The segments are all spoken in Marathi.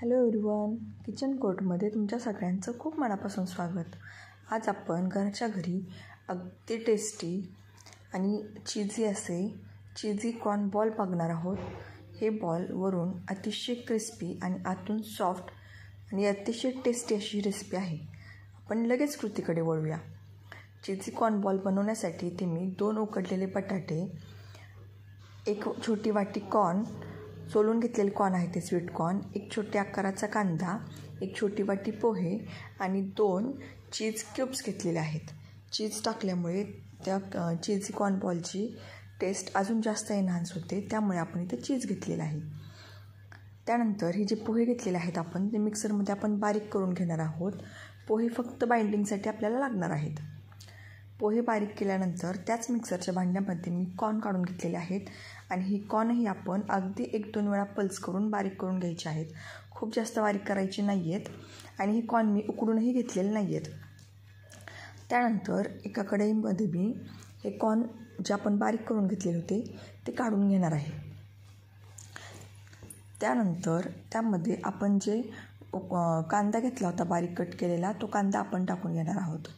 हॅलो एव्हरीवन, किचन कोर्टमध्ये तुमच्या सगळ्यांचं खूप मनापासून स्वागत. आज आपण घरच्या घरी अगदी टेस्टी आणि चीझी असे चीझी कॉर्न बॉल बघणार आहोत. हे बॉल वरून अतिशय क्रिस्पी आणि आतून सॉफ्ट आणि अतिशय टेस्टी अशी रेसिपी आहे. आपण लगेच कृतीकडे वळूया. चीझी कॉर्न बॉल बनवण्यासाठी इथे मी 2 उकडलेले बटाटे, 1 छोटी वाटी कॉर्न, सोलून घेतलेले कॉर्न आहे ते स्वीट कॉर्न, 1 छोट्या आकाराचा कांदा, 1 छोटी वाटी पोहे आणि 2 चीज क्यूब्स घेतलेले आहेत. चीज टाकल्यामुळे त्या चीझी कॉर्न बॉलची टेस्ट अजून जास्त एनहान्स होते, त्यामुळे आपण इथे चीज घेतलेलं आहे. त्यानंतर हे जे पोहे घेतलेले आहेत आपण ते मिक्सरमध्ये आपण बारीक करून घेणार आहोत. पोहे फक्त बाइंडिंगसाठी आपल्याला लागणार आहेत. पोहे बारीक केल्यानंतर त्याच मिक्सरच्या भांड्यामध्ये मी कॉर्न काढून घेतलेले आहेत आणि ही कॉर्नही आपण अगदी 1-2 वेळा पल्स करून बारीक करून घ्यायचे आहेत. खूप जास्त बारीक करायचे नाही आहेत आणि ही कॉर्न मी उकडूनही घेतलेले नाही आहेत. त्यानंतर एका कढईमध्ये मी हे कॉर्न जे आपण बारीक करून घेतलेले होते ते काढून घेणार आहे. त्यानंतर त्यामध्ये आपण जे कांदा घेतला होता बारीक कट केलेला, तो कांदा आपण टाकून घेणार आहोत.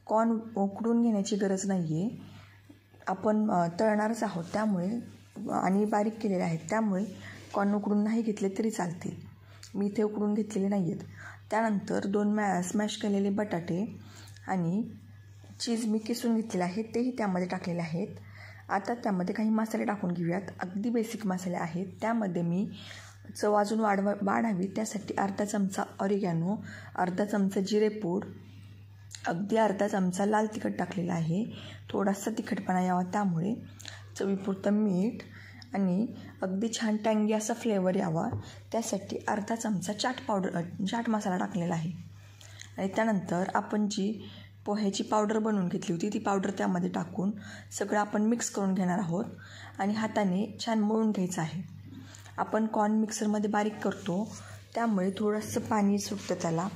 कॉर्न उकडून घेण्याची गरज नाही आहे, आपण तळणारच आहोत त्यामुळे आणि बारीक केलेले आहेत, त्यामुळे कॉर्न उकडून नाही घेतले तरी चालतील. मी इथे उकडून घेतलेले नाही आहेत. त्यानंतर 2 स्मॅश केलेले बटाटे आणि चीज मी किसून घेतलेले आहेत तेही त्यामध्ये टाकलेले आहेत. आता त्यामध्ये काही मसाले टाकून घेऊयात. अगदी बेसिक मसाले आहेत. त्यामध्ये मी चव अजून वाढावी त्यासाठी अर्धा चमचा ऑरिगॅनो, अर्धा चमचा जिरेपूड, अगदी अर्धा चमचा लाल तिखट टाकलेला आहे. थोडासा तिखटपणा यावा त्यामुळे चवीपुरतं मीठ आणि अगदी छान टँगी असा फ्लेवर यावा त्यासाठी अर्धा चमचा चाट मसाला टाकलेला आहे. आणि त्यानंतर आपण जी पोह्याची पावडर बनवून घेतली होती ती पावडर त्यामध्ये टाकून सगळं आपण मिक्स करून घेणार आहोत आणि हाताने छान मळून घ्यायचं आहे. आपण कॉर्न मिक्सरमध्ये बारीक करतो त्यामुळे थोडंसं पाणी सुटतं त्याला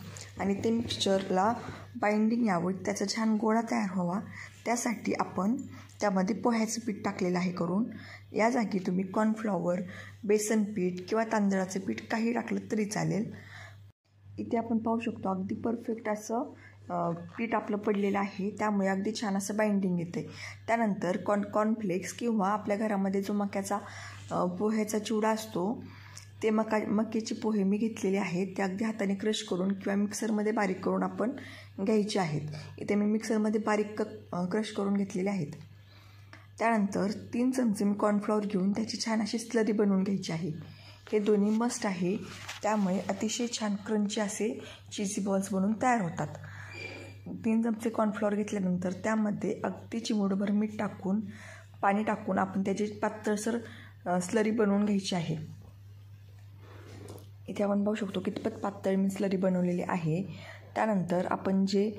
आणि ते मिक्सचरला बाइंडिंग यावं, त्याचा छान गोळा तयार व्हावा त्यासाठी आपण त्यामध्ये पोह्याचं पीठ टाकलेलं आहे करून. या जागी तुम्ही कॉर्नफ्लॉवर, बेसन पीठ किंवा तांदळाचं पीठ काही टाकलं तरी चालेल. इथे आपण पाहू शकतो अगदी परफेक्ट असं पीठ आपलं पडलेलं आहे, त्यामुळे अगदी छान असं बाइंडिंग येते. त्यानंतर कॉर्नफ्लेक्स किंवा आपल्या घरामध्ये जो मक्याचा पोह्याचा चिवडा असतो ते मक्याचे पोहे मी घेतलेले आहेत. ते अगदी हाताने क्रश करून किंवा मिक्सरमध्ये बारीक करून आपण घ्यायचे आहेत. इथे मी मिक्सरमध्ये बारीक क्रश करून घेतलेले आहेत. त्यानंतर 3 चमचे मी कॉर्नफ्लॉवर घेऊन त्याची छान अशी स्लरी बनवून घ्यायची आहे. हे दोन्ही मस्ट आहे, त्यामुळे अतिशय छान क्रंची असे चीझी बॉल्स बनवून तयार होतात. 3 चमचे कॉर्नफ्लॉवर घेतल्यानंतर त्यामध्ये अगदी चिमूटभर मीठ टाकून पाणी टाकून आपण त्याची पातळसर स्लरी बनवून घ्यायची आहे. इथे आपण पाहू शकतो कितपत पातळ मी स्लरी बनवलेली आहे. त्यानंतर आपण जे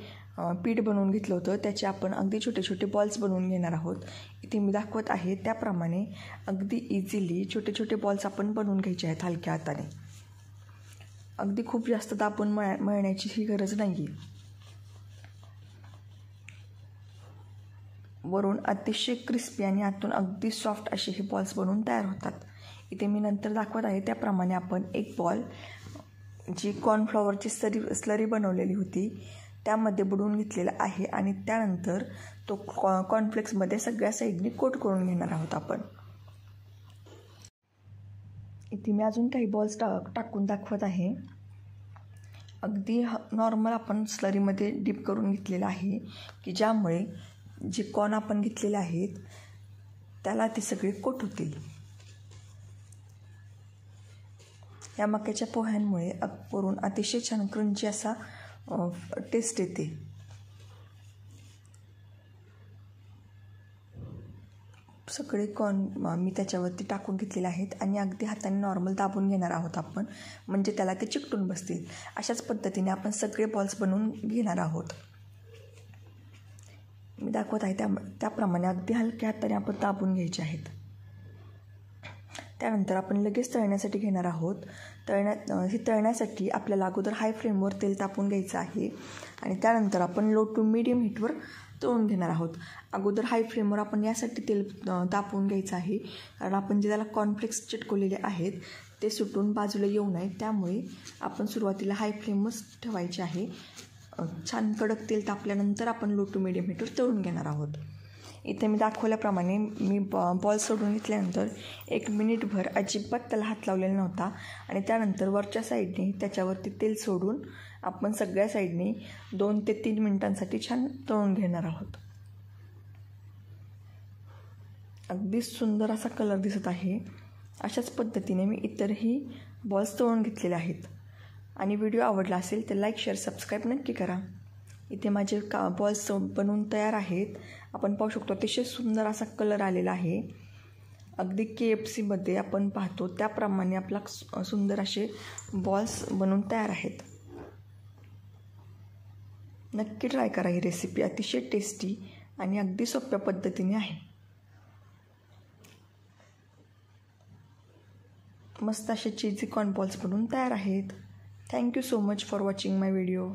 पीठ बनवून घेतलं होतं त्याचे आपण अगदी छोटे छोटे बॉल्स बनवून घेणार आहोत. इथे मी दाखवत आहे त्याप्रमाणे अगदी इझिली छोटे छोटे बॉल्स आपण बनवून घ्यायचे आहेत हलक्या हाताने. अगदी खूप जास्त दाबून मळण्याची ही गरज नाही आहे. वरून अतिशय क्रिस्पी आणि आतून अगदी सॉफ्ट असे हे बॉल्स बनवून तयार होतात. इथे मी नंतर दाखवत आहे त्याप्रमाणे आपण एक बॉल जी कॉर्नफ्लॉवरची स्लरी बनवलेली होती त्यामध्ये बुडवून घेतलेला आहे आणि त्यानंतर तो कॉर्नफ्लेक्समध्ये सगळ्या साईडनी कोट करून घेणार आहोत आपण. इथे मी अजून काही बॉल्स टाकून दाखवत आहे. अगदी नॉर्मल आपण स्लरीमध्ये डीप करून घेतलेलं आहे की ज्यामुळे जे कॉर्न आपण घेतलेले आहेत त्याला ते सगळे कोट होतील. या मक्याच्या पोह्यांमुळे वरून अतिशय छान क्रंची असा टेस्ट येते. सगळे कॉर्न मी त्याच्यावरती टाकून घेतलेले आहेत आणि अगदी हाताने नॉर्मल दाबून घेणार आहोत आपण, म्हणजे त्याला ते चिकटून बसतील. अशाच पद्धतीने आपण सगळे बॉल्स बनवून घेणार आहोत. मी दाखवत आहे त्याप्रमाणे अगदी हलक्या हाताने आपण दाबून घ्यायचे आहेत. त्यानंतर आपण लगेच तळण्यासाठी घेणार आहोत. तळण्यासाठी आपल्याला अगोदर हाय फ्लेमवर तेल तापवून घ्यायचं आहे आणि त्यानंतर आपण लो टू मीडियम हीटवर तळून घेणार आहोत. अगोदर हाय फ्लेमवर आपण यासाठी तेल तापवून घ्यायचं आहे, कारण आपण जे त्याला कॉर्नफ्लेक्स चिटकवलेले आहेत ते सुटून बाजूला येऊ नये, त्यामुळे आपण सुरुवातीला हाय फ्लेमच ठेवायची आहे. छान कडक तेल तापल्यानंतर आपण लो टू मीडियम हीटवर तळून घेणार आहोत. इथे मी दाखवल्याप्रमाणे मी बॉल सोडून घेतल्यानंतर 1 मिनिटभर अजिबात त्याला हात लावलेला नव्हता आणि त्यानंतर वरच्या साईडने त्याच्यावरती तेल सोडून आपण सगळ्या साईडने 2 ते 3 मिनिटांसाठी छान तळून घेणार आहोत. अगदी सुंदर असा कलर दिसत आहे. अशाच पद्धतीने मी इतरही बॉल्स तळून घेतलेले आहेत. आणि व्हिडिओ आवडला असेल तर लाईक, शेअर, सबस्क्राईब नक्की करा. इथे माझे बॉल्स बनवून तयार आहेत. आपण पाहू शकतो अतिशय सुंदर असा कलर आलेला आहे. अगदी KFCमध्ये आपण पाहतो त्याप्रमाणे आपला सुंदर असे बॉल्स बनवून तयार आहेत. नक्की ट्राय करा. ही रेसिपी अतिशय टेस्टी आणि अगदी सोप्या पद्धतीने आहे. मस्त असे चीजी कॉर्न बॉल्स बनवून तयार आहेत. Thank you so much for watching my video.